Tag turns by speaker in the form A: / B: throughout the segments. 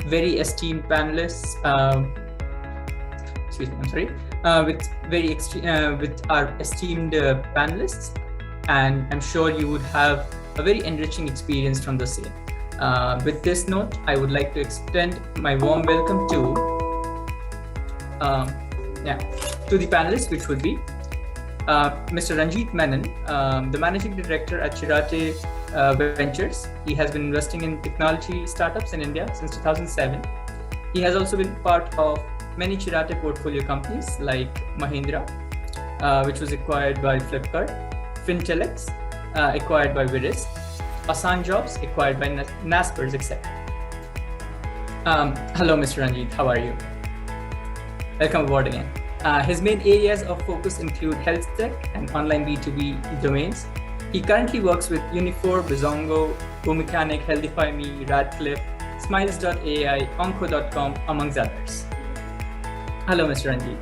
A: very esteemed panelists. Excuse me, I'm sorry. With our esteemed panelists, and I'm sure you would have a very enriching experience from the same. With this note, I would like to extend my warm welcome to the panelists, which would be Mr. Ranjit Menon, the Managing Director at Chirate Ventures. He has been investing in technology startups in India since 2007. He has also been part of many Chirate portfolio companies like Mahindra, which was acquired by Flipkart, Fintelex, acquired by Viris, Asan Jobs, acquired by Naspers, etc. Hello, Mr. Ranjit, how are you? Welcome aboard again. His main areas of focus include health tech and online B2B domains. He currently works with Unifor, Bizongo, GoMechanic, Healthify.me, Radcliffe, Smiles.ai, Onco.com, amongst others. Hello, Mr. Ranjit.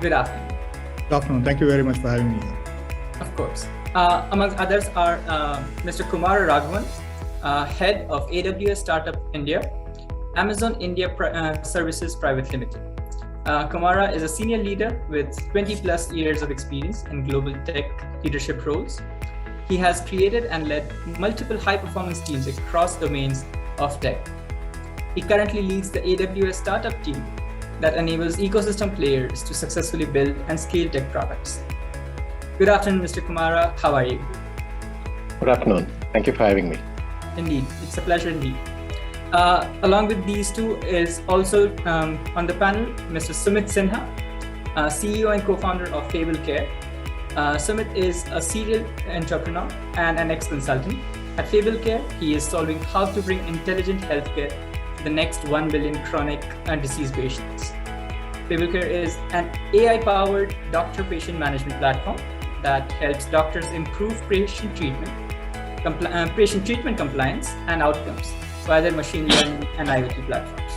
A: Good afternoon.
B: Good afternoon. Thank you very much for having me here.
A: Of course. Amongst others are Mr. Kumar Raghavan, Head of AWS Startup India, Amazon India Services Private Limited. Kumara is a senior leader with 20 plus years of experience in global tech leadership roles. He has created and led multiple high-performance teams across domains of tech. He currently leads the AWS startup team that enables ecosystem players to successfully build and scale tech products. Good afternoon, Mr. Kumara. How are you?
C: Good afternoon. Thank you for having me.
A: Indeed, it's a pleasure indeed. Along with these two is also on the panel, Mr. Sumit Sinha, CEO and co-founder of Fable Care. Sumit is a serial entrepreneur and an ex-consultant. At Fable Care, he is solving how to bring intelligent healthcare to the next 1 billion chronic disease patients. Fable Care is an AI-powered doctor-patient management platform that helps doctors improve patient treatment compliance and outcomes via their machine learning and IoT platforms.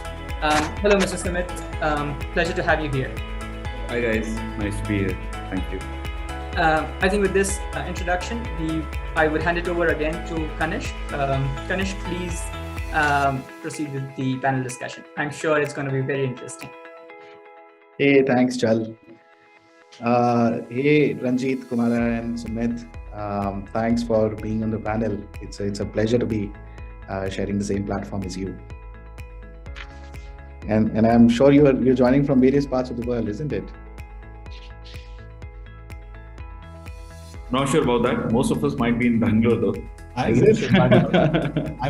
A: Hello, Mr. Sumit. Pleasure to have you here.
D: Hi guys, nice to be here. Thank you.
A: I think with this introduction, I would hand it over again to Kanish. Kanish, please proceed with the panel discussion. I'm sure it's going to be very interesting.
B: Hey, thanks, Chal. Hey, Ranjit, Kumara, and Sumit. Thanks for being on the panel. It's a pleasure to be sharing the same platform as you. And I'm sure you're joining from various parts of the world, isn't it?
D: Not sure about that. Most of us might be in Bangalore though.
B: I'm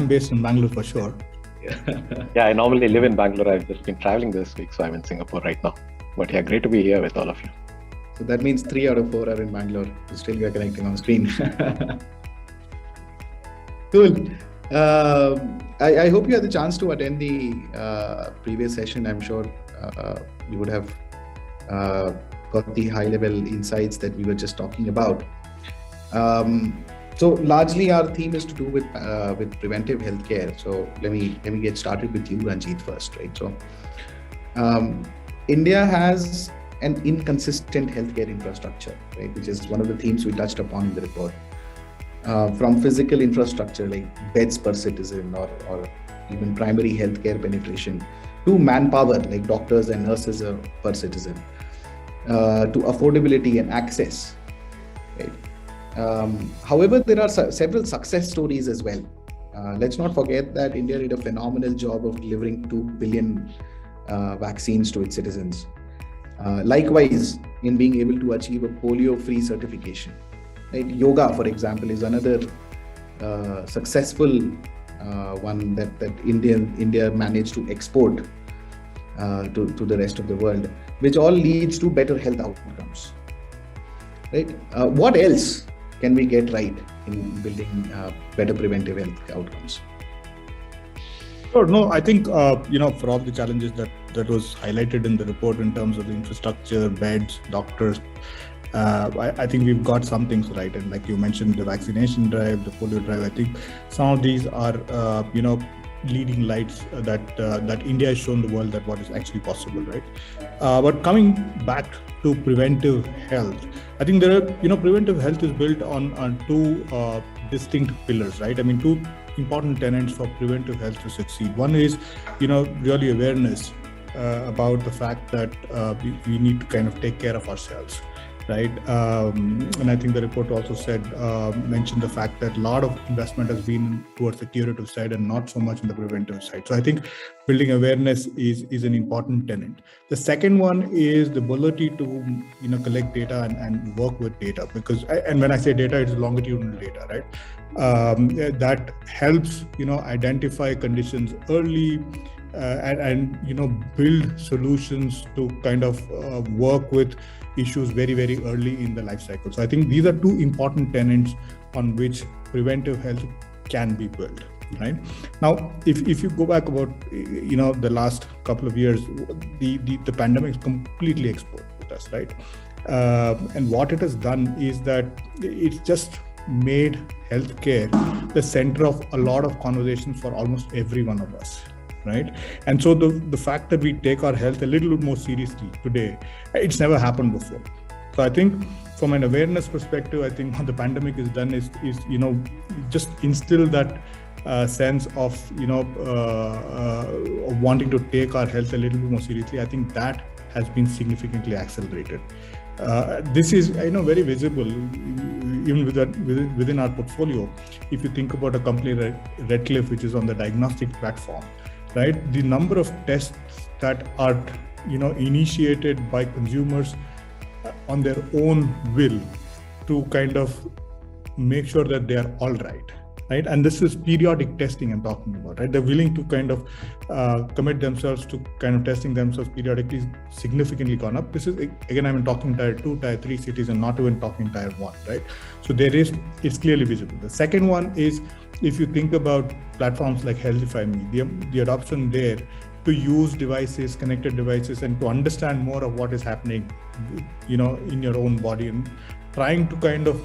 B: based in Bangalore for sure.
C: Yeah, I normally live in Bangalore. I've just been traveling this week, so I'm in Singapore right now. But yeah, great to be here with all of you.
B: So that means 3 out of 4 are in Bangalore. Still, we are connecting on screen. Cool. I hope you had the chance to attend the previous session. I'm sure you would have got the high-level insights that we were just talking about. So largely, our theme is to do with preventive healthcare. So let me get started with you, Ranjit, first, right? So India has an inconsistent healthcare infrastructure, right? Which is one of the themes we touched upon in the report. From physical infrastructure like beds per citizen or even primary healthcare penetration to manpower like doctors and nurses per citizen, to affordability and access, right? However, there are several success stories as well. Let's not forget that India did a phenomenal job of delivering 2 billion vaccines to its citizens. Likewise, in being able to achieve a polio-free certification. Right? Yoga, for example, is another successful one that India managed to export to the rest of the world, which all leads to better health outcomes. Right? What else can we get right in building better preventive health outcomes?
E: Sure. No, I think, for all the challenges that was highlighted in the report in terms of the infrastructure, beds, doctors, I think we've got some things right. And like you mentioned, the vaccination drive, the polio drive, I think some of these are, leading lights that India has shown the world that what is actually possible, right? But coming back to preventive health, I think preventive health is built on two distinct pillars, right? I mean, two important tenets for preventive health to succeed. One is, really awareness about the fact that we need to kind of take care of ourselves, right? And I think the report also mentioned the fact that a lot of investment has been towards the curative side and not so much in the preventive side. So I think building awareness is an important tenet. The second one is the ability to collect data and work with data, and when I say data, it's longitudinal data, right? That helps identify conditions early. And build solutions to kind of work with issues very, very early in the life cycle. So I think these are two important tenets on which preventive health can be built, right? Now, if you go back about the last couple of years, the pandemic is completely exposed with us, right? And what it has done is that it's just made healthcare the center of a lot of conversations for almost every one of us. Right. And so the fact that we take our health a little bit more seriously today, it's never happened before. So I think from an awareness perspective, I think what the pandemic has done is just instill that sense of wanting to take our health a little bit more seriously. I think that has been significantly accelerated. This is very visible even within our portfolio. If you think about a company like Redseer, which is on the diagnostic platform, right? The number of tests that are initiated by consumers on their own will to kind of make sure that they are all right? And this is periodic testing I'm talking about, right? They're willing to kind of commit themselves to kind of testing themselves periodically, significantly gone up. This is, again, I'm talking tier 2, tier 3 cities and not even talking tier 1, right? So it's clearly visible. The second one is, if you think about platforms like Healthify Me, the adoption there to use devices, connected devices, and to understand more of what is happening, in your own body, and trying to kind of,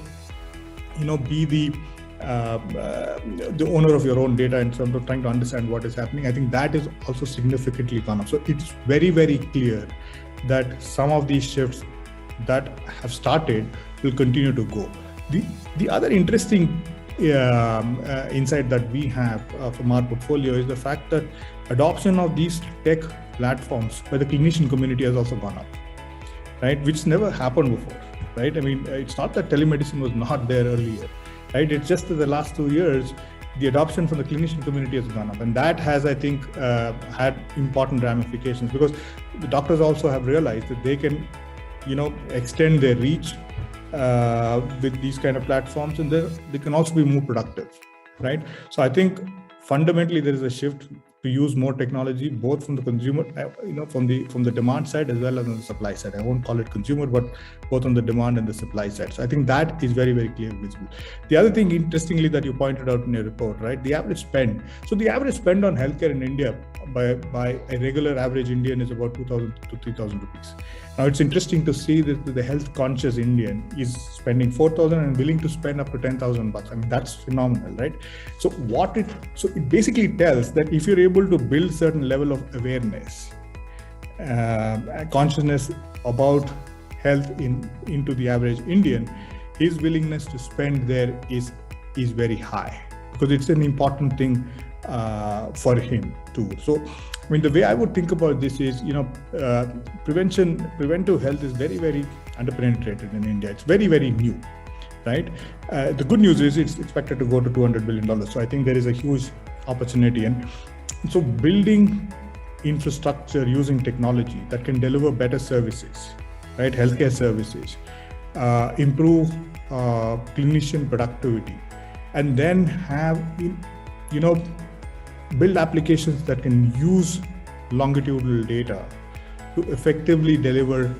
E: be the owner of your own data in terms of trying to understand what is happening. I think that is also significantly gone up. So it's very, very clear that some of these shifts that have started will continue to go. The other interesting insight that we have from our portfolio is the fact that adoption of these tech platforms by the clinician community has also gone up, right? Which never happened before, right? I mean, it's not that telemedicine was not there earlier, right? It's just that the last 2 years, the adoption from the clinician community has gone up. And that has, I think, had important ramifications, because the doctors also have realized that they can, extend their reach with these kind of platforms, and they can also be more productive, right? So I think fundamentally there is a shift to use more technology, both from the consumer, from the demand side as well as on the supply side. I won't call it consumer, but both on the demand and the supply side. So I think that is very, very clearly visible. The other thing, interestingly, that you pointed out in your report, right? The average spend. So the average spend on healthcare in India by a regular average Indian is about 2,000 to 3,000 rupees. Now it's interesting to see that the health conscious Indian is spending 4,000 and willing to spend up to 10,000 bucks. I mean, that's phenomenal, right? So it basically tells that if you're able to build certain level of awareness, consciousness about health into the average Indian, his willingness to spend there is very high, because it's an important thing for him too. So, I mean, the way I would think about this is, preventive health is very, very underpenetrated in India. It's very, very new, right? The good news is it's expected to go to $200 billion. So I think there is a huge opportunity. And so building infrastructure using technology that can deliver better services, right? Healthcare services, improve clinician productivity, and then have, build applications that can use longitudinal data to effectively deliver,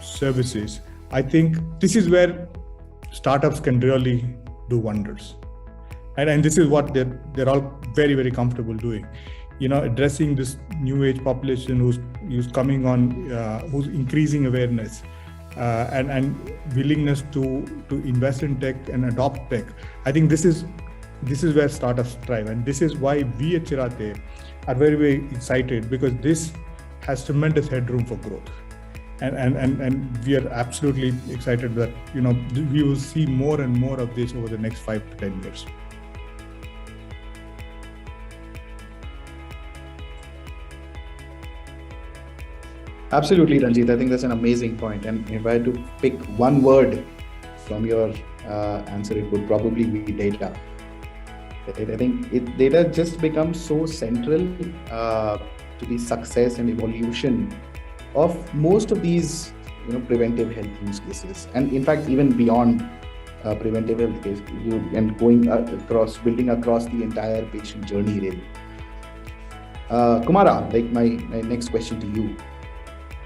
E: services. I think this is where startups can really do wonders. And this is what they're all very, very comfortable doing, addressing this new age population who's coming on, who's increasing awareness and willingness to invest in tech and adopt tech. I think this is this is where startups thrive. And this is why we at Chirate are very, very excited, because this has tremendous headroom for growth. And we are absolutely excited that, we will see more and more of this over the next 5 to 10 years.
B: Absolutely, Ranjit. I think that's an amazing point. And if I had to pick one word from your answer, it would probably be data. I think data just becomes so central to the success and evolution of most of these, preventive health use cases, and in fact, even beyond preventive health case, and going across, building across the entire patient journey, really. Kumara, like my next question to you.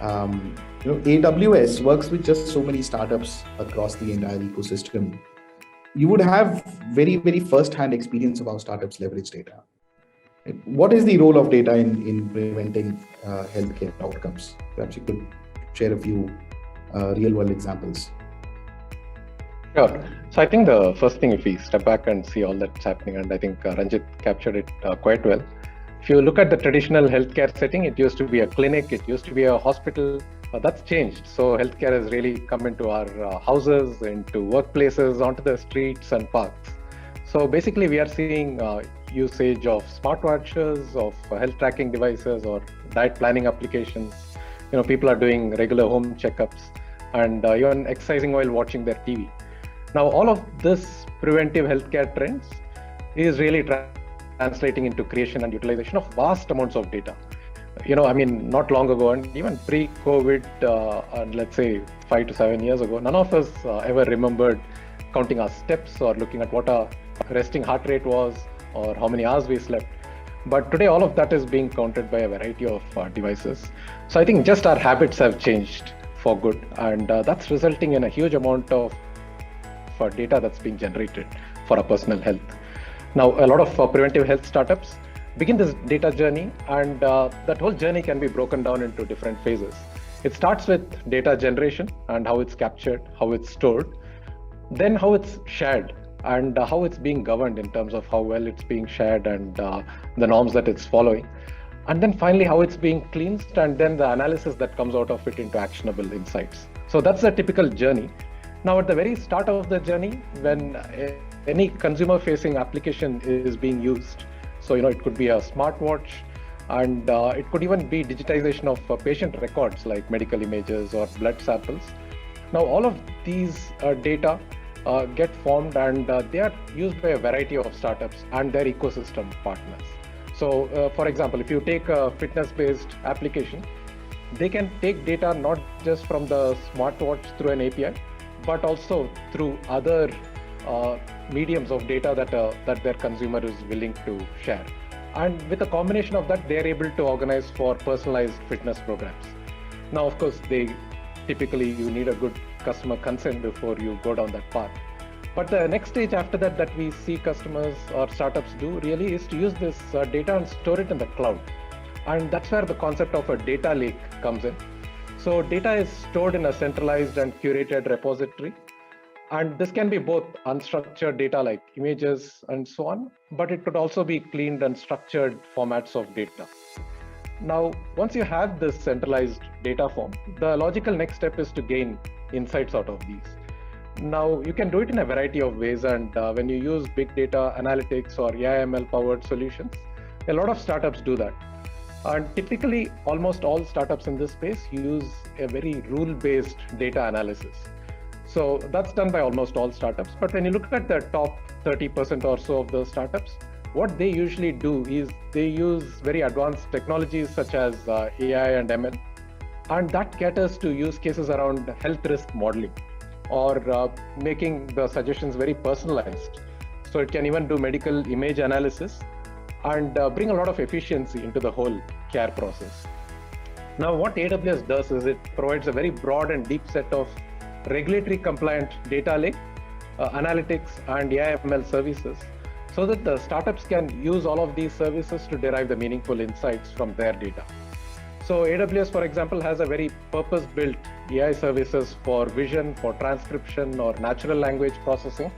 B: AWS works with just so many startups across the entire ecosystem. You would have very, very first-hand experience of how startups leverage data. What is the role of data in preventing healthcare outcomes? Perhaps you could share a few real-world examples.
C: Sure. So I think the first thing, if we step back and see all that's happening, and I think Ranjit captured it quite well. If you look at the traditional healthcare setting, it used to be a clinic, it used to be a hospital. That's changed. So healthcare has really come into our houses, into workplaces, onto the streets and parks. So basically, we are seeing usage of smartwatches, of health tracking devices, or diet planning applications. People are doing regular home checkups and even exercising while watching their TV. Now, all of this preventive healthcare trends is really translating into creation and utilization of vast amounts of data. Not long ago, and even pre-COVID, and let's say 5 to 7 years ago, none of us ever remembered counting our steps or looking at what our resting heart rate was or how many hours we slept. But today, all of that is being counted by a variety of devices. So I think just our habits have changed for good, and that's resulting in a huge amount of data that's being generated for our personal health. Now, a lot of preventive health startups begin this data journey, and that whole journey can be broken down into different phases. It starts with data generation and how it's captured, how it's stored, then how it's shared, and how it's being governed in terms of how well it's being shared and the norms that it's following. And then finally, how it's being cleansed, and then the analysis that comes out of it into actionable insights. So that's a typical journey. Now, at the very start of the journey, when any consumer-facing application is being used, so it could be a smartwatch, and it could even be digitization of patient records like medical images or blood samples. Now, all of these data get formed, and they are used by a variety of startups and their ecosystem partners. So, for example, if you take a fitness-based application, they can take data not just from the smartwatch through an API, but also through other mediums of data that their consumer is willing to share. And with a combination of that, they're able to organize for personalized fitness programs. Now, of course, typically you need a good customer consent before you go down that path. But the next stage after that we see customers or startups do really is to use this data and store it in the cloud. And that's where the concept of a data lake comes in. So data is stored in a centralized and curated repository. And this can be both unstructured data like images and so on, but it could also be cleaned and structured formats of data. Now, once you have this centralized data form, the logical next step is to gain insights out of these. Now, you can do it in a variety of ways, and when you use big data analytics or AI/ML powered solutions, a lot of startups do that. And typically, almost all startups in this space use a very rule-based data analysis. So that's done by almost all startups. But when you look at the top 30% or so of the startups, what they usually do is they use very advanced technologies such as AI and ML. And that caters to use cases around health risk modeling or making the suggestions very personalized. So it can even do medical image analysis and bring a lot of efficiency into the whole care process. Now, what AWS does is it provides a very broad and deep set of regulatory compliant data lake, analytics, and AI/ML services, so that the startups can use all of these services to derive the meaningful insights from their data. So AWS, for example, has a very purpose-built AI services for vision, for transcription, or natural language processing.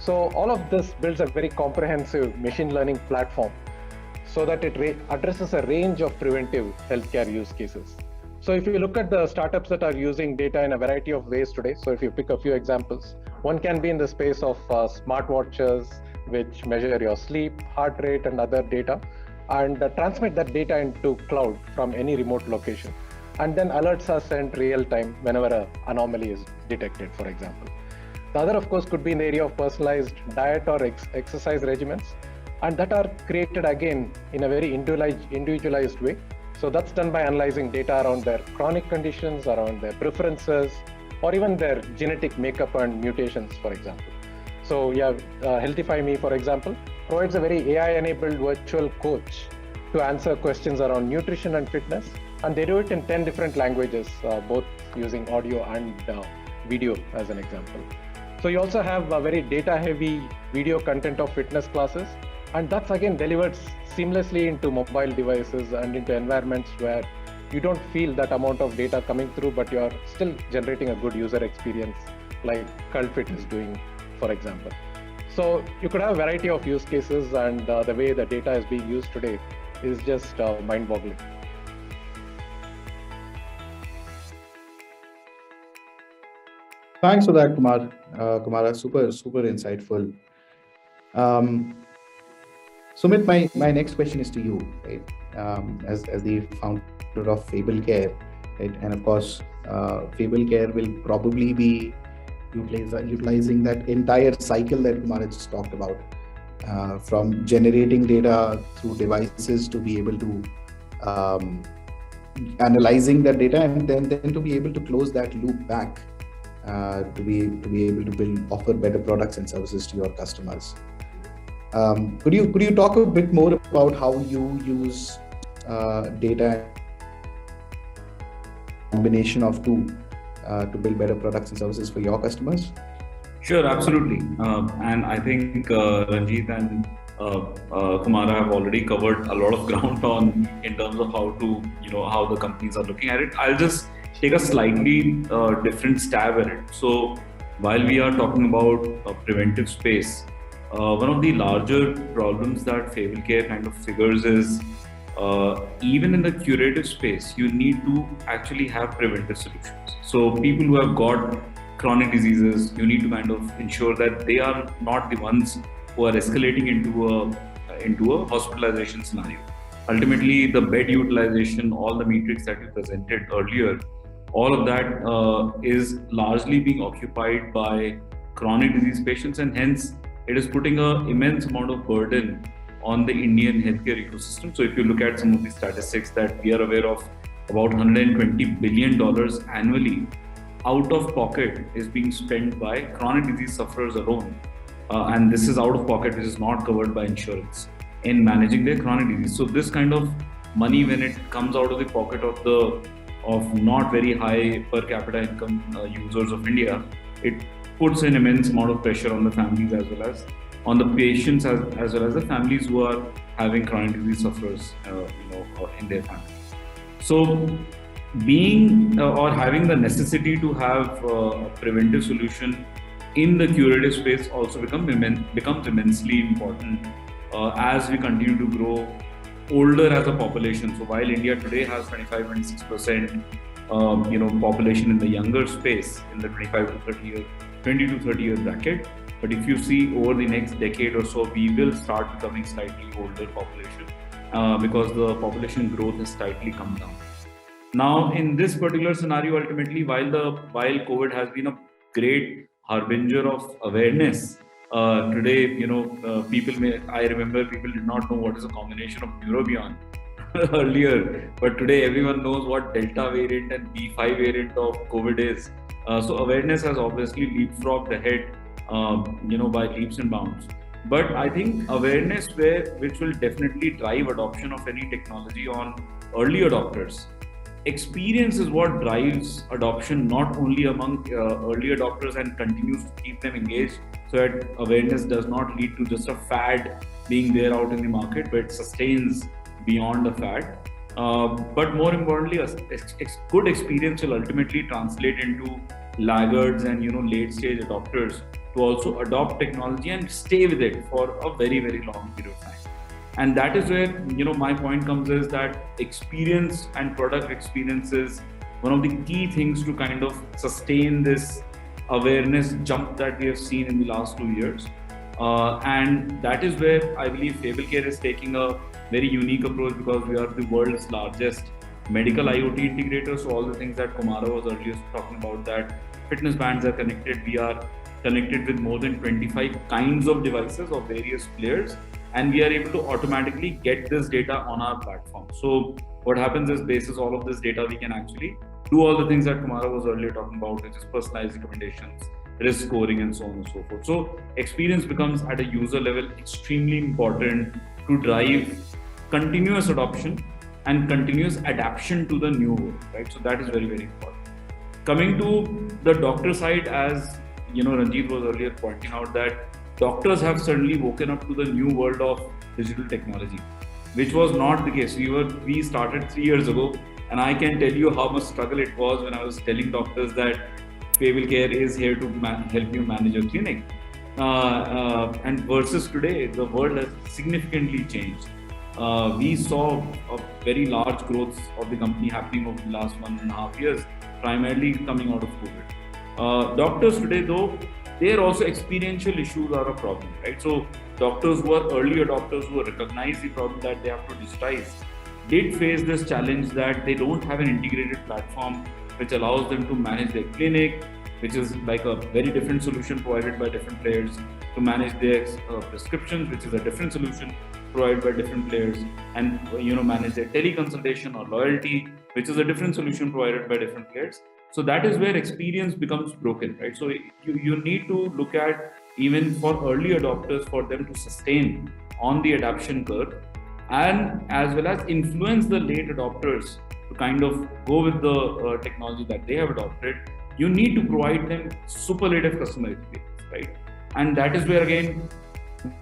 C: So all of this builds a very comprehensive machine learning platform so that it addresses a range of preventive healthcare use cases. So if you look at the startups that are using data in a variety of ways today, so if you pick a few examples, one can be in the space of smartwatches, which measure your sleep, heart rate, and other data, and transmit that data into cloud from any remote location. And then alerts are sent real time whenever an anomaly is detected, for example. The other, of course, could be in the area of personalized diet or exercise regimens, and that are created again in a very individualized way. So that's done by analyzing data around their chronic conditions, around their preferences, or even their genetic makeup and mutations, for example. So yeah, Healthify Me, for example, provides a very AI-enabled virtual coach to answer questions around nutrition and fitness, and they do it in 10 different languages, both using audio and video as an example. So you also have a very data-heavy video content of fitness classes, and that's again delivered seamlessly into mobile devices and into environments where you don't feel that amount of data coming through, but you're still generating a good user experience like CultFit is doing, for example. So you could have a variety of use cases, and the way the data is being used today is just mind-boggling.
B: Thanks for that, Kumara, super insightful. Sumit, my next question is to you, right? As the founder of Fable Care, right? And of course, Fable Care will probably be utilizing that entire cycle that Kumara just talked about, from generating data through devices to be able to analyzing that data, and then to be able to close that loop back, to be able to offer better products and services to your customers. Could you talk a bit more about how you use data combination of two to build better products and services for your customers?
D: Sure, absolutely. And I think Ranjit and Kumara have already covered a lot of ground in terms of how the companies are looking at it. I'll just take a slightly different stab at it. So while we are talking about a preventive space, one of the larger problems that Fable Care kind of figures is even in the curative space, you need to actually have preventive solutions. So people who have got chronic diseases, you need to kind of ensure that they are not the ones who are escalating into a hospitalization scenario. Ultimately, the bed utilization, all the metrics that you presented earlier, all of that is largely being occupied by chronic disease patients, and hence it is putting an immense amount of burden on the Indian healthcare ecosystem. So if you look at some of the statistics that we are aware of, about $120 billion annually out of pocket is being spent by chronic disease sufferers alone. And this is out of pocket, which is not covered by insurance in managing their chronic disease. So this kind of money, when it comes out of the pocket of not very high per capita income users of India, it puts an immense amount of pressure on the families as well as on the patients as well as the families who are having chronic disease sufferers in their family. So being or having the necessity to have a preventive solution in the curative space also becomes immensely important as we continue to grow older as a population. So while India today has 25-26% population in the younger space, in the 20 to 30 year bracket, but if you see over the next decade or so, we will start becoming slightly older population because the population growth has slightly come down. Now, in this particular scenario, ultimately, while COVID has been a great harbinger of awareness, today, I remember people did not know what is a combination of neurobion earlier, but today everyone knows what Delta variant and B5 variant of COVID is. So awareness has obviously leapfrogged ahead, by leaps and bounds. But I think awareness which will definitely drive adoption of any technology on early adopters. Experience is what drives adoption, not only among early adopters, and continues to keep them engaged, so that awareness does not lead to just a fad being there out in the market, but it sustains beyond a fad. But more importantly, a good experience will ultimately translate into laggards and late stage adopters to also adopt technology and stay with it for a very, very long period of time. And that is where, my point comes is that experience and product experience is one of the key things to kind of sustain this awareness jump that we have seen in the last 2 years. And that is where I believe FableCare is taking a very unique approach, because we are the world's largest medical IoT integrator. So all the things that Kumara was earlier talking about, that fitness bands are connected, we are connected with more than 25 kinds of devices of various players, and we are able to automatically get this data on our platform. So what happens is, basis all of this data, we can actually do all the things that Kumara was earlier talking about, which is personalized recommendations, risk scoring, and so on and so forth. So experience becomes at a user level extremely important to drive continuous adoption and continuous adaptation to the new world, right? So that is very, very important. Coming to the doctor side, as Ranjit was earlier pointing out, that doctors have suddenly woken up to the new world of digital technology, which was not the case. We started 3 years ago, and I can tell you how much struggle it was when I was telling doctors that FableCare is here to help you manage your clinic. And versus today, the world has significantly changed. We saw a very large growth of the company happening over the last 1.5 years, primarily coming out of COVID. Doctors today, though, there also experiential issues are a problem, right? So doctors who are early adopters, who recognize the problem that they have to digitize, did face this challenge that they don't have an integrated platform which allows them to manage their clinic, which is like a very different solution provided by different players, to manage their prescriptions, which is a different solution provided by different players, and manage their teleconsultation or loyalty, which is a different solution provided by different players. So that is where experience becomes broken, right? So you need to look at, even for early adopters, for them to sustain on the adoption curve, and as well as influence the late adopters to kind of go with the technology that they have adopted. You need to provide them superlative customer experience, right? And that is where, again,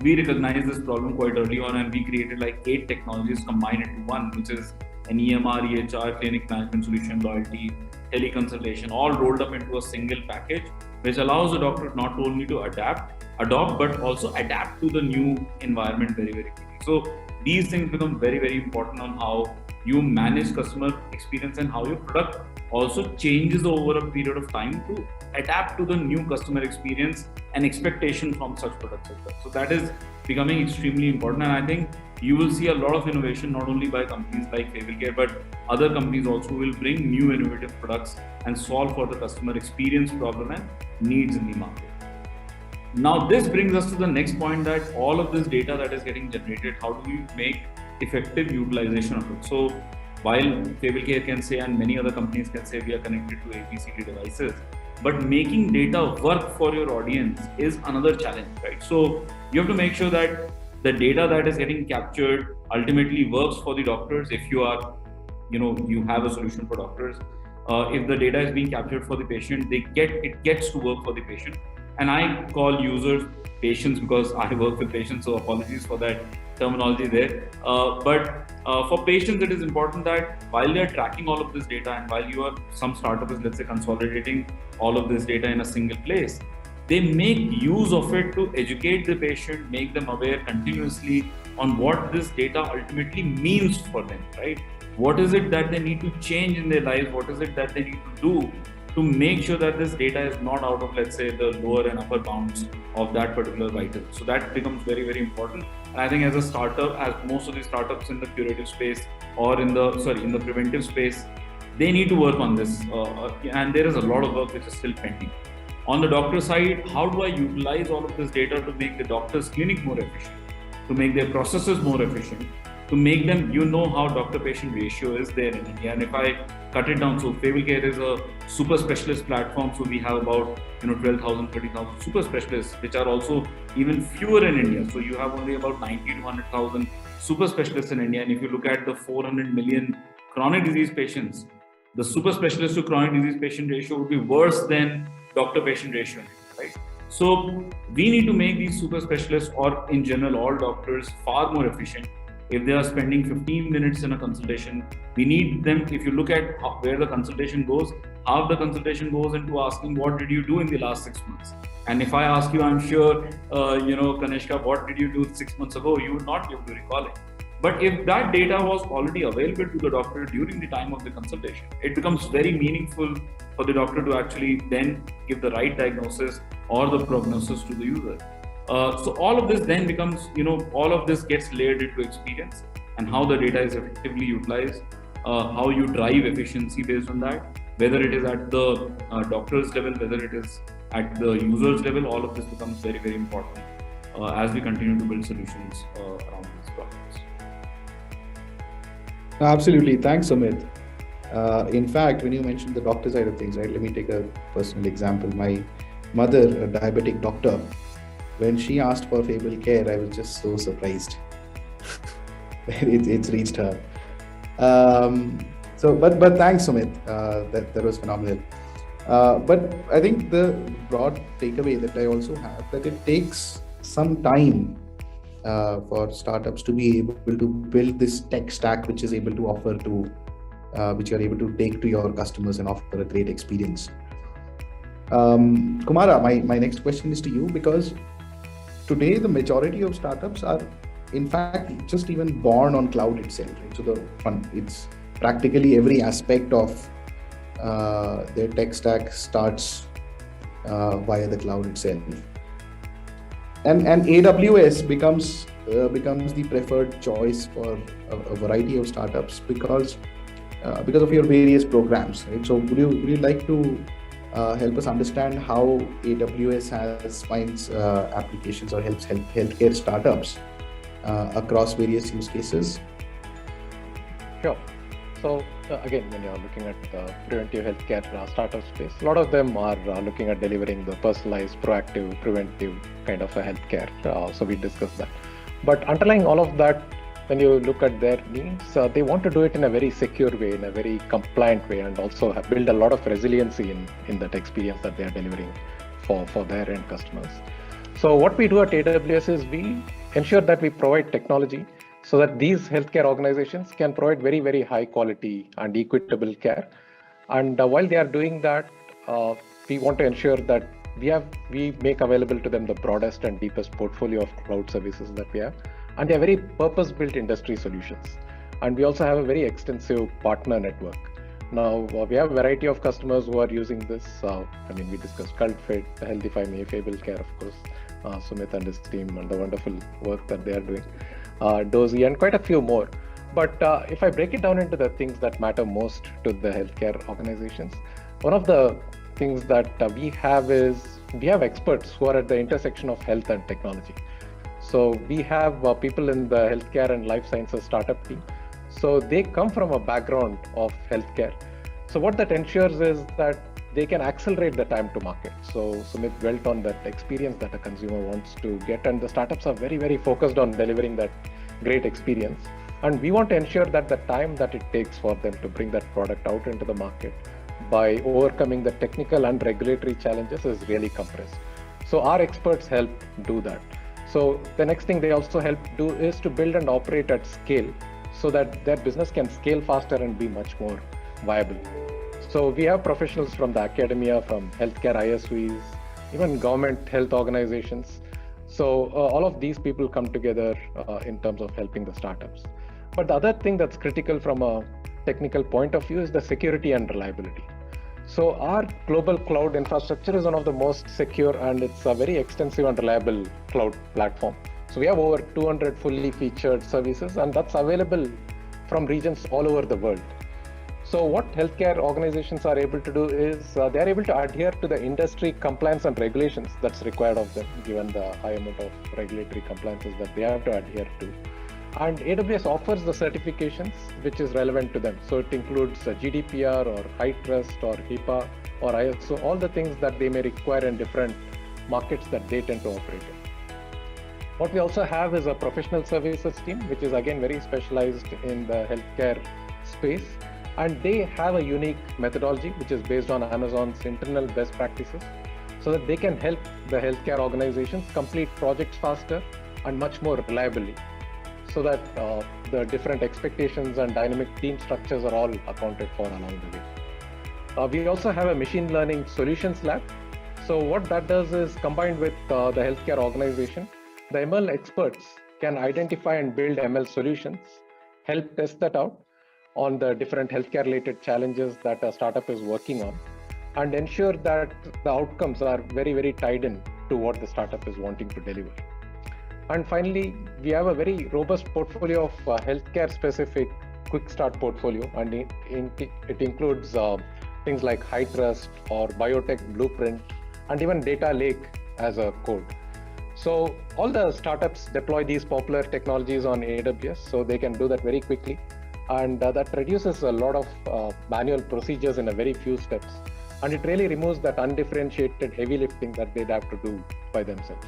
D: we recognize this problem quite early on, and we created like 8 technologies combined into one, which is an EMR, EHR, clinic management solution, loyalty, teleconsultation, all rolled up into a single package, which allows the doctor not only to adopt, but also adapt to the new environment very, very quickly. So these things become very, very important on how you manage customer experience and how your product also changes over a period of time to adapt to the new customer experience and expectation from such products as well. So that is becoming extremely important, and I think you will see a lot of innovation not only by companies like FableCare, but other companies also will bring new innovative products and solve for the customer experience problem and needs in the market. Now this brings us to the next point, that all of this data that is getting generated, how do we make effective utilization of it? So while FableCare can say, and many other companies can say, we are connected to ABCD devices, but making data work for your audience is another challenge, right? So you have to make sure that the data that is getting captured ultimately works for the doctors. If you are, you have a solution for doctors, if the data is being captured for the patient, it gets to work for the patient. And I call users patients because I work with patients, so apologies for that terminology there. But for patients, it is important that while they're tracking all of this data, and while some startup is, let's say, consolidating all of this data in a single place, they make use of it to educate the patient, make them aware continuously on what this data ultimately means for them, right? What is it that they need to change in their lives? What is it that they need to do to make sure that this data is not out of, let's say, the lower and upper bounds of that particular vital? So that becomes very, very important. And I think as a startup, as most of the startups in the curative space or in the preventive space, they need to work on this. And there is a lot of work which is still pending. On the doctor side, how do I utilize all of this data to make the doctor's clinic more efficient, to make their processes more efficient, to make them, how doctor-patient ratio is there in India? And if I cut it down, so FableCare is a super specialist platform. So we have about 12,000, 30,000 super specialists, which are also even fewer in India. So you have only about 90 to 100,000 super specialists in India. And if you look at the 400 million chronic disease patients, the super specialist to chronic disease patient ratio would be worse than doctor-patient ratio, right? So we need to make these super specialists, or in general all doctors, far more efficient. If they are spending 15 minutes in a consultation, we need them, if you look at where the consultation goes, half the consultation goes into asking what did you do in the last 6 months. And if I ask you, I'm sure, Kanishka, what did you do 6 months ago? You would not be able to recall it. But if that data was already available to the doctor during the time of the consultation, it becomes very meaningful for the doctor to actually then give the right diagnosis or the prognosis to the user. So all of this then becomes, all of this gets layered into experience and how the data is effectively utilized, how you drive efficiency based on that, whether it is at the doctor's level, whether it is at the user's level. All of this becomes very, very important as we continue to build solutions around these problems.
B: Absolutely. Thanks, Sumit. In fact, when you mentioned the doctor side of things, right, let me take a personal example. My mother, a diabetic doctor, when she asked for Fable Care, I was just so surprised. It's reached her. But thanks, Sumit. That was phenomenal. But I think the broad takeaway that I also have, that it takes some time for startups to be able to build this tech stack which is able to offer to which you're able to take to your customers and offer a great experience. Kumara, my next question is to you, because today the majority of startups are in fact just even born on cloud itself, right? So it's practically every aspect of their tech stack starts via the cloud itself. And AWS becomes the preferred choice for a variety of startups because of your various programs, right? So would you like to help us understand how AWS finds applications or helps healthcare startups across various use cases?
C: Sure. So again, when you're looking at the preventive healthcare startup space, a lot of them are looking at delivering the personalized, proactive, preventive kind of a healthcare. So we discussed that. But underlying all of that, when you look at their needs, they want to do it in a very secure way, in a very compliant way, and also build a lot of resiliency in that experience that they are delivering for their end customers. So what we do at AWS is we ensure that we provide technology so that these healthcare organizations can provide very, very high quality and equitable care. And while they are doing that, we want to ensure that we make available to them the broadest and deepest portfolio of cloud services that we have. And they are very purpose-built industry solutions. And we also have a very extensive partner network. Now, we have a variety of customers who are using this. We discussed CultFit, Healthify Me, Fable Care, of course, Sumit and his team, and the wonderful work that they are doing. Dozy, and quite a few more. But if I break it down into the things that matter most to the healthcare organizations, one of the things that we have is we have experts who are at the intersection of health and technology. So we have people in the healthcare and life sciences startup team. So they come from a background of healthcare. So what that ensures is that they can accelerate the time to market. So Sumit built on that experience that a consumer wants to get, and the startups are very, very focused on delivering that great experience. And we want to ensure that the time that it takes for them to bring that product out into the market by overcoming the technical and regulatory challenges is really compressed. So our experts help do that. So the next thing they also help do is to build and operate at scale so that their business can scale faster and be much more viable. So we have professionals from the academia, from healthcare ISVs, even government health organizations. So all of these people come together in terms of helping the startups. But the other thing that's critical from a technical point of view is the security and reliability. So our global cloud infrastructure is one of the most secure, and it's a very extensive and reliable cloud platform. So we have over 200 fully featured services, and that's available from regions all over the world. So what healthcare organizations are able to do is they are able to adhere to the industry compliance and regulations that's required of them, given the high amount of regulatory compliances that they have to adhere to. And AWS offers the certifications which is relevant to them. So it includes GDPR or HITRUST or HIPAA or ISO, all the things that they may require in different markets that they tend to operate in. What we also have is a professional services team, which is again very specialized in the healthcare space. And they have a unique methodology which is based on Amazon's internal best practices so that they can help the healthcare organizations complete projects faster and much more reliably, so that the different expectations and dynamic team structures are all accounted for along the way. We also have a machine learning solutions lab. So what that does is, combined with the healthcare organization, the ML experts can identify and build ML solutions, help test that out on the different healthcare related challenges that a startup is working on, and ensure that the outcomes are very, very tied in to what the startup is wanting to deliver. And finally, we have a very robust portfolio of healthcare specific quick start portfolio, and it includes things like high trust or biotech blueprint, and even data lake as a code. So all the startups deploy these popular technologies on AWS, so they can do that very quickly. And that reduces a lot of manual procedures in a very few steps. And it really removes that undifferentiated heavy lifting that they'd have to do by themselves.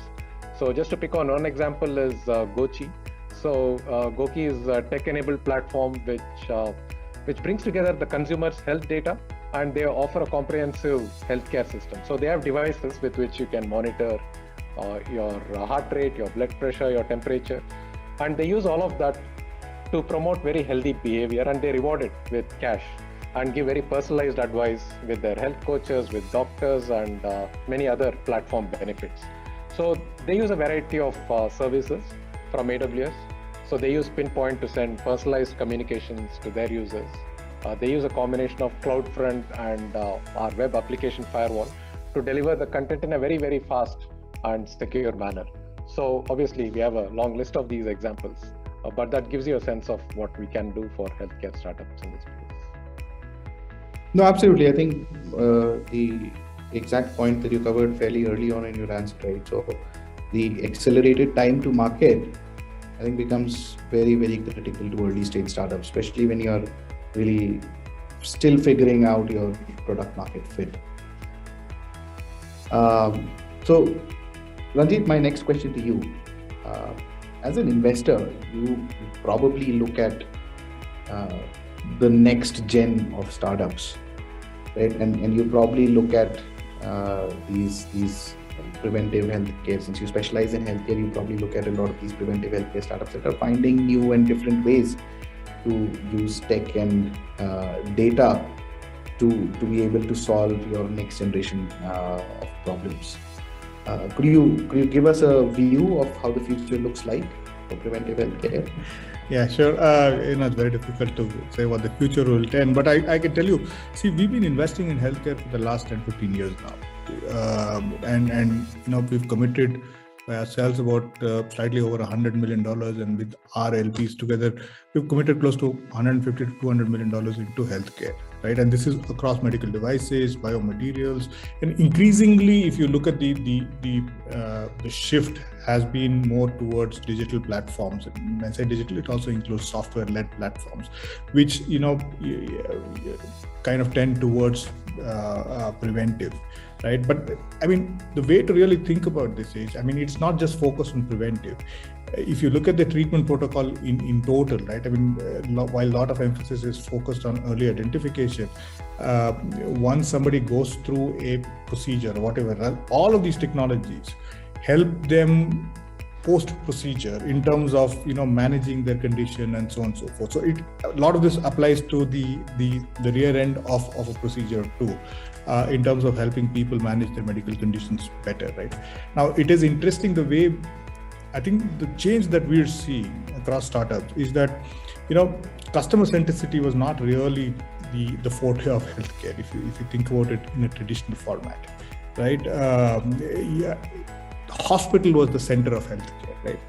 C: So just to pick on one example is Gochi. So Goki is a tech-enabled platform which brings together the consumer's health data, and they offer a comprehensive healthcare system. So they have devices with which you can monitor your heart rate, your blood pressure, your temperature, and they use all of that to promote very healthy behavior, and they reward it with cash and give very personalized advice with their health coaches, with doctors, and many other platform benefits. So they use a variety of services from AWS. So they use Pinpoint to send personalized communications to their users. They use a combination of CloudFront and our web application firewall to deliver the content in a very, very fast and secure manner. So obviously we have a long list of these examples, but that gives you a sense of what we can do for healthcare startups in this space.
B: No, absolutely. I think the exact point that you covered fairly early on in your answer, right? So the accelerated time to market, I think, becomes very, very critical to early stage startups, especially when you're really still figuring out your product market fit. So Ranjit, my next question to you. As an investor, you probably look at the next gen of startups, right? And you probably look at these preventive healthcare. Since you specialize in healthcare, you probably look at a lot of these preventive healthcare startups that are finding new and different ways to use tech and data to be able to solve your next generation of problems. Could you give us a view of how the future looks like for preventive healthcare?
E: Yeah, sure. It's very difficult to say what the future will tend, but I can tell you, see, we've been investing in healthcare for the last 10, 15 years now. And we've committed by ourselves about slightly over $100 million, and with our LPs together, we've committed close to $150 to $200 million into healthcare, right? And this is across medical devices, biomaterials, and increasingly, if you look at the shift has been more towards digital platforms. And when I say digital, it also includes software-led platforms, which kind of tend towards preventive. Right, but I mean, the way to really think about this is, I mean, it's not just focused on preventive. If you look at the treatment protocol in total, right? I mean, while a lot of emphasis is focused on early identification, once somebody goes through a procedure or whatever, all of these technologies help them post-procedure in terms of managing their condition and so on and so forth. So a lot of this applies to the rear end of a procedure too. In terms of helping people manage their medical conditions better, right? Now, it is interesting the way, I think the change that we're seeing across startups is that, customer centricity was not really the forte of healthcare, if you think about it in a traditional format, right? The hospital was the center of healthcare, right?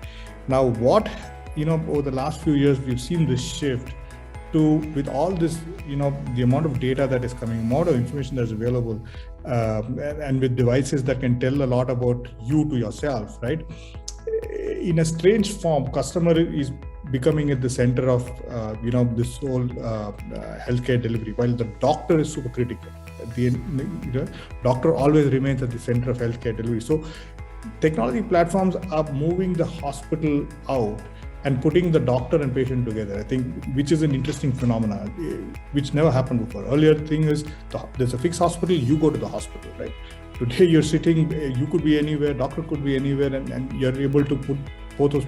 E: Now, over the last few years, we've seen this shift with all this, the amount of data that is coming, amount of information that's available, and with devices that can tell a lot about you to yourself, right? In a strange form, customer is becoming at the center of, this whole healthcare delivery, while the doctor is super critical. The doctor always remains at the center of healthcare delivery. So technology platforms are moving the hospital out and putting the doctor and patient together, I think, which is an interesting phenomenon, which never happened before. Earlier thing is, there's a fixed hospital, you go to the hospital, right? Today you're sitting, you could be anywhere, doctor could be anywhere, and you're able to put both those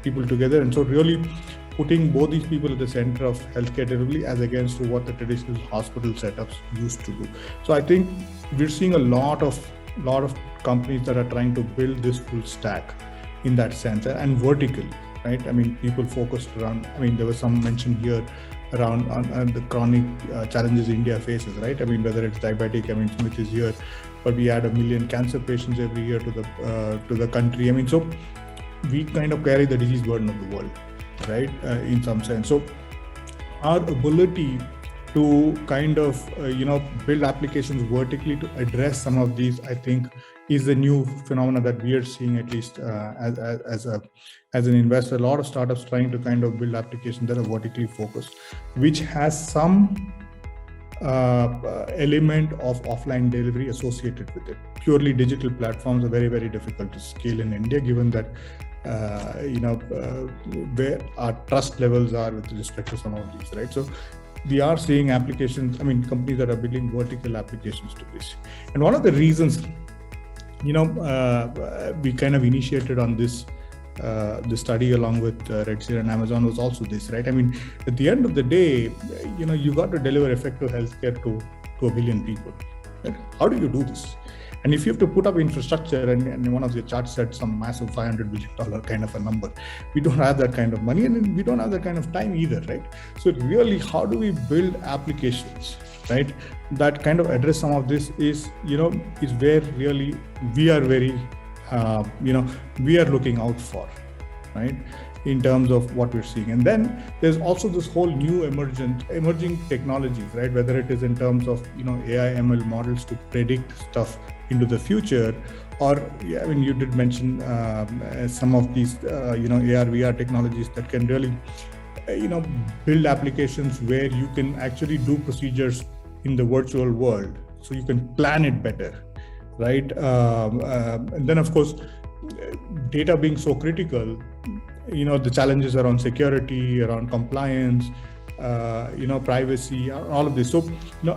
E: people together. And so really, putting both these people at the center of healthcare delivery as against to what the traditional hospital setups used to do. So I think we're seeing a lot of companies that are trying to build this full stack in that sense, and vertically, right? I mean, people focused around, I mean, there was some mention here around on the chronic challenges India faces, right? I mean, whether it's diabetic, I mean, Smith is here, but we add 1 million cancer patients every year to the country. I mean, so we kind of carry the disease burden of the world, right? In some sense. So our ability to kind of build applications vertically to address some of these, I think, is the new phenomena that we are seeing, at least as an investor. A lot of startups trying to kind of build applications that are vertically focused, which has some element of offline delivery associated with it. Purely digital platforms are very, very difficult to scale in India, given that where our trust levels are with respect to some of these, right? So we are seeing applications, I mean, companies that are building vertical applications to this. And one of the reasons, we kind of initiated on this study along with Redseer and Amazon was also this, right? I mean, at the end of the day, you got to deliver effective healthcare to 1 billion people. Right? How do you do this? And if you have to put up infrastructure, and one of the charts said some massive $500 billion kind of a number, we don't have that kind of money, and we don't have that kind of time either, right? So really, how do we build applications, right, that kind of address some of this is where really we are very, we are looking out for, right, in terms of what we're seeing. And then there's also this whole new emerging technologies, right, whether it is in terms of AI ML models to predict stuff into the future, or I mean, you did mention some of these AR VR technologies that can really build applications where you can actually do procedures in the virtual world, so you can plan it better, right? And then of course, data being so critical, the challenges around security, around compliance, privacy, all of this. So,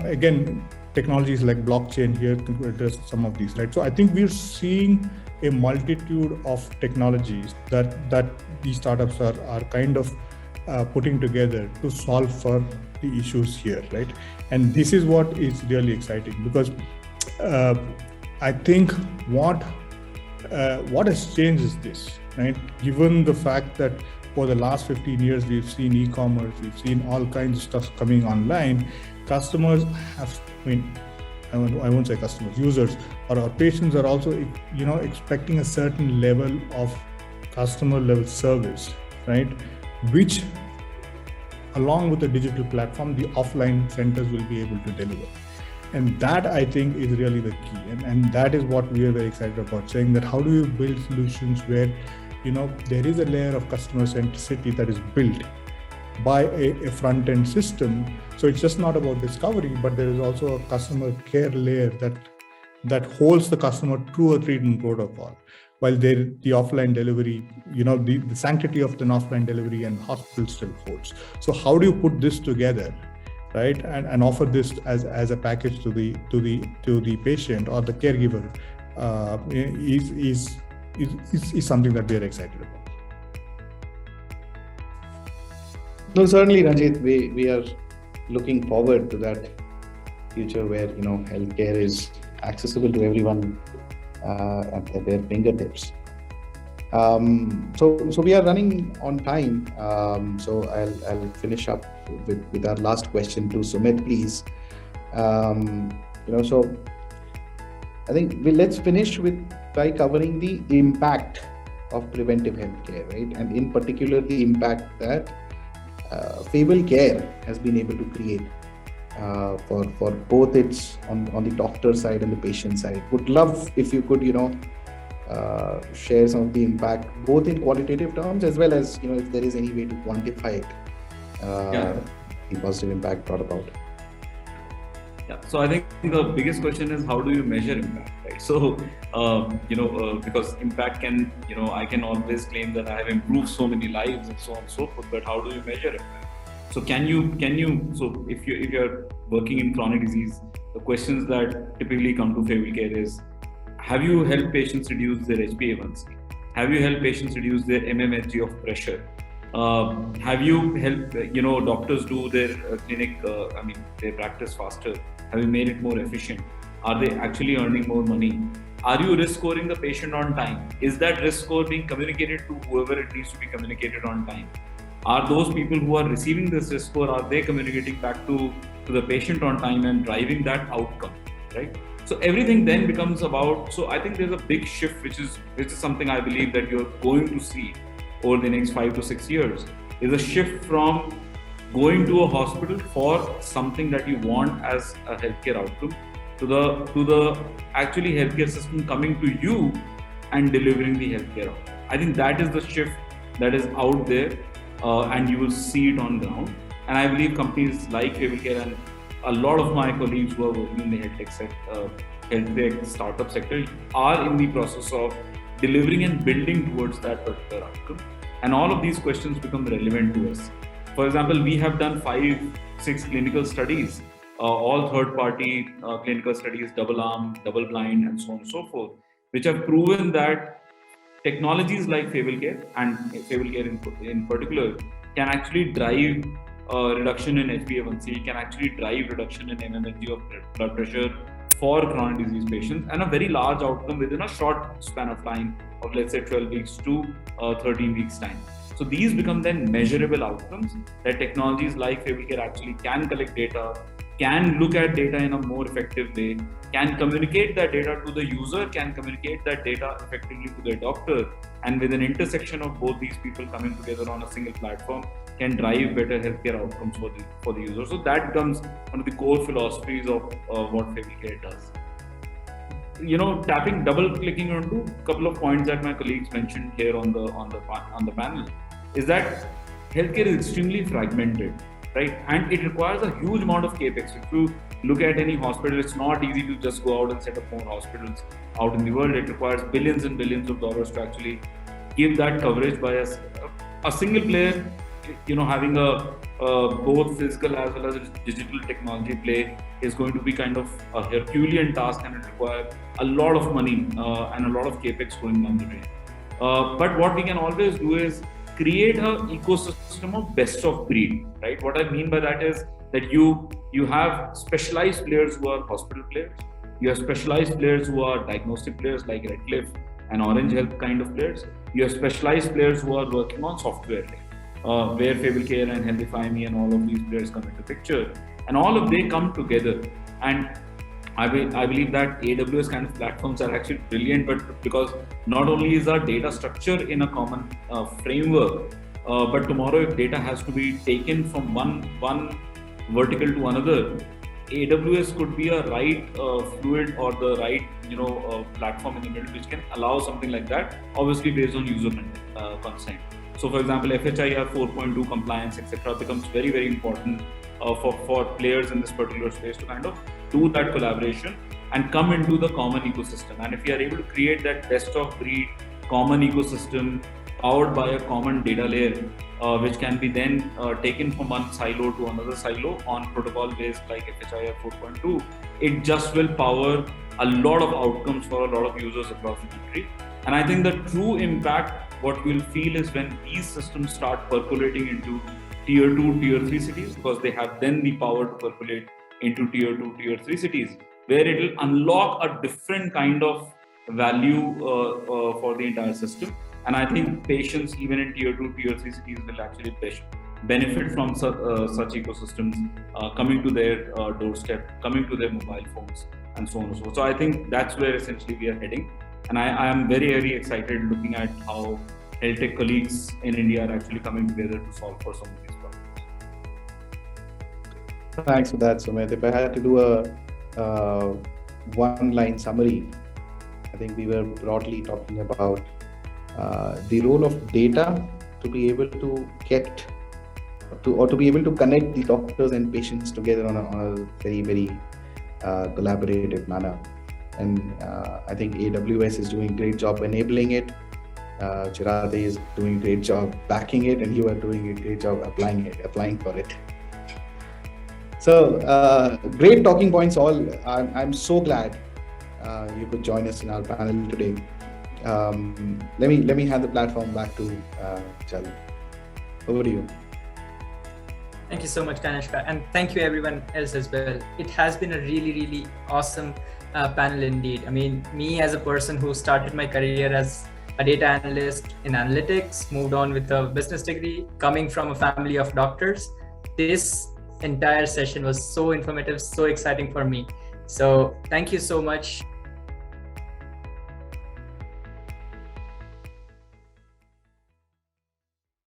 E: again, technologies like blockchain here can address some of these, right? So I think we're seeing a multitude of technologies that these startups are kind of putting together to solve for the issues here, right? And this is what is really exciting, because I think what has changed is this, right? Given the fact that for the last 15 years, we've seen e-commerce, we've seen all kinds of stuff coming online. Customers have, I won't say customers, users or our patients are also, expecting a certain level of customer level service, right? Which, along with the digital platform, the offline centers will be able to deliver. And that, I think, is really the key. And that is what we are very excited about, saying that how do you build solutions where, there is a layer of customer centricity that is built by a front-end system. So it's just not about discovery, but there is also a customer care layer that holds the customer through a treatment protocol, while the offline delivery, the sanctity of the offline delivery and hospital still holds. So how do you put this together, right, and offer this as a package to the patient or the caregiver is something that we are excited about.
B: No, certainly, Ranjit, we are looking forward to that future where healthcare is accessible to everyone at their fingertips. So we are running on time. So I'll finish up with our last question to Sumit, please. So I think let's finish by covering the impact of preventive healthcare, right? And in particular, the impact that Fable Care has been able to create for both its on the doctor side and the patient side. Would love if you could, share some of the impact, both in qualitative terms as well as, if there is any way to quantify it, the positive impact brought about.
D: Yeah, so I think the biggest question is how do you measure impact, right? So, because impact can, I can always claim that I have improved so many lives and so on and so forth, but how do you measure impact? So can you, so if you're working in chronic disease, the questions that typically come to Fable Care is, have you helped patients reduce their HbA1c? Have you helped patients reduce their mmHg of pressure? Have you helped doctors do their clinic? Their practice faster? Have you made it more efficient? Are they actually earning more money? Are you risk scoring the patient on time? Is that risk score being communicated to whoever it needs to be communicated on time? Are those people who are receiving this risk score, are they communicating back to the patient on time and driving that outcome, right? So everything then becomes about, so I think there's a big shift, which is something I believe that you're going to see over the next 5 to 6 years, is a shift from going to a hospital for something that you want as a healthcare outcome to the actually healthcare system coming to you and delivering the healthcare outcome. I think that is the shift that is out there, and you will see it on ground. And I believe companies like Preventive and a lot of my colleagues who are working in the health startup sector are in the process of delivering and building towards that particular outcome. And all of these questions become relevant to us. For example, we have done 5-6 clinical studies, all third-party clinical studies, double-arm, double-blind, and so on and so forth, which have proven that technologies like Preventive and Preventive in particular can actually drive reduction in HbA1c, can actually drive reduction in mmHg of blood pressure for chronic disease patients, and a very large outcome within a short span of time of, let's say, 12 weeks to 13 weeks time. So these become then measurable outcomes that technologies like Preventive actually can collect data, can look at data in a more effective way, can communicate that data to the user, can communicate that data effectively to the doctor, and with an intersection of both these people coming together on a single platform, can drive better healthcare outcomes for the user. So that becomes one of the core philosophies of what Preventive does. Double-clicking onto a couple of points that my colleagues mentioned here on the panel, is that healthcare is extremely fragmented, right? And it requires a huge amount of capex. If you look at any hospital, it's not easy to just go out and set up more hospitals out in the world. It requires billions and billions of dollars to actually give that coverage by a single player. Having a both physical as well as digital technology play is going to be kind of a Herculean task, and it requires a lot of money and a lot of capex going down the drain. But what we can always do is create an ecosystem of best of breed, right? What I mean by that is that you have specialized players who are hospital players, you have specialized players who are diagnostic players like Redseer and Orange Health kind of players, you have specialized players who are working on software, where Preventive and Healthify Me and all of these players come into picture, and all of they come together. And I believe that AWS kind of platforms are actually brilliant, but because not only is our data structure in a common framework, but tomorrow if data has to be taken from one vertical to another, AWS could be a right fluid or the right platform in the middle which can allow something like that, obviously based on user consent. So for example, FHIR 4.2 compliance, etc., becomes very, very important for players in this particular space to kind of do that collaboration and come into the common ecosystem. And if we are able to create that best of breed common ecosystem powered by a common data layer, which can be then taken from one silo to another silo on protocol based like FHIR 4.2, it just will power a lot of outcomes for a lot of users across the country. And I think the true impact, what we'll feel, is when these systems start percolating into tier 2, tier 3 cities, because they have then the power to percolate into tier 2, tier 3 cities, where it will unlock a different kind of value for the entire system. And I think patients, even in tier 2, tier 3 cities, will actually benefit from such ecosystems coming to their doorstep, coming to their mobile phones, and so on and so forth. So I think that's where essentially we are heading. And I am very, very excited looking at how health tech colleagues in India are actually coming together to solve for some of these problems.
B: Thanks for that, Sumit. If I had to do a one-line summary, I think we were broadly talking about the role of data to be able to be able to connect the doctors and patients together on a very, very collaborative manner. And I think AWS is doing a great job enabling it. Chirate is doing a great job backing it, and you are doing a great job applying for it. So great talking points all. I'm so glad you could join us in our panel today. Let me hand the platform back to Chal. Over to you.
A: Thank you so much, Kanishka, and thank you everyone else as well. It has been a really awesome panel indeed. I mean, me as a person who started my career as a data analyst in analytics, moved on with a business degree, coming from a family of doctors, this entire session was so informative, so exciting for me. So thank you so much